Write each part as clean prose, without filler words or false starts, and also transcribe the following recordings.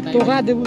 তোকা দেবো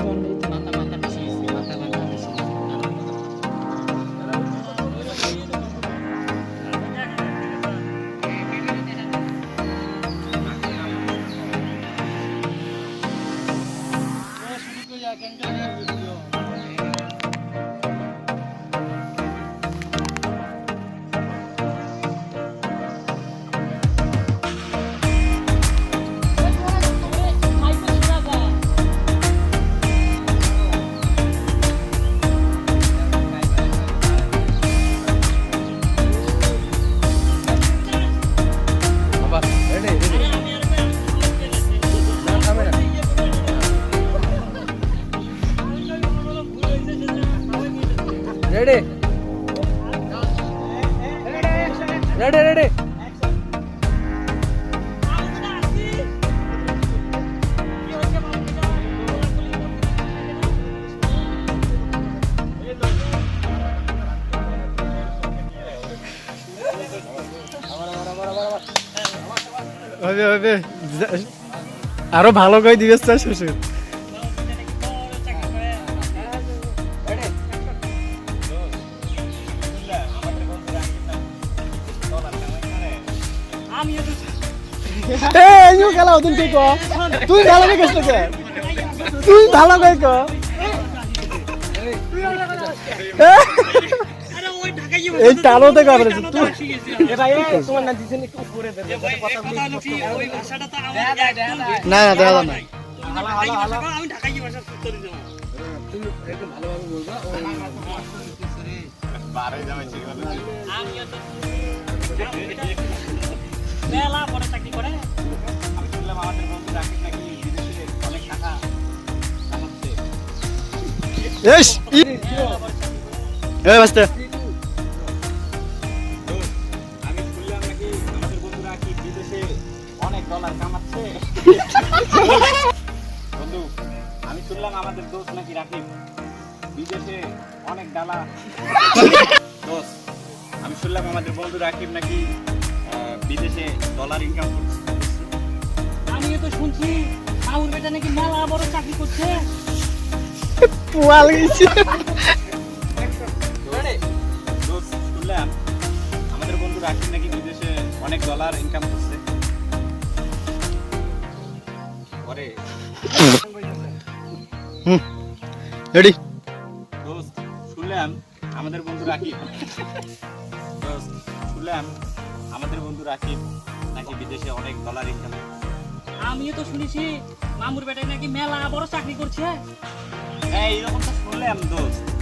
ready ready ready আরো ভালো করে দিবে স্যার শ্বশুর খেলা ওদিন কে তুই ভালো গেছ তুই ভালো কে এই টালো থেকে না না দেখা না মেলা বড় চাকরি করে আমি শুনলাম আমাদের বন্ধু রাকিব নাকি বিদেশে অনেক টাকা কামাচ্ছে এস এই বাস্তে আমি শুনলাম নাকি আমাদের বন্ধু রাকিব বিদেশে অনেক ডলার কামাচ্ছে বন্ধু আমি শুনলাম আমাদের দোস্ত নাকি রাকিব বিদেশে অনেক ডলার দোস্ত আমি শুনলাম আমাদের বন্ধু রাকিব নাকি বিদেশে ডলার ইনকাম করছে আমি তো শুনছি মাউর বেটা নাকি মেলা বড় চাকরি করছে পোয়াল গেছে শুনলাম আমাদের বন্ধু রাকিব নাকি বিদেশে অনেক ডলার ইনকাম করছে পরে রেডি দোস্ত শুনলাম আমাদের বন্ধু রাকিব দোস্ত শুনলাম আমাদের বন্ধু রাকিব নাকি বিদেশে অনেক ডলার ইনকাম আমিও তো শুনেছি মামুর বেটায় নাকি মেলা বড় চাকরি করছে হ্যাঁ এরকম তো শুনলাম দোস্ত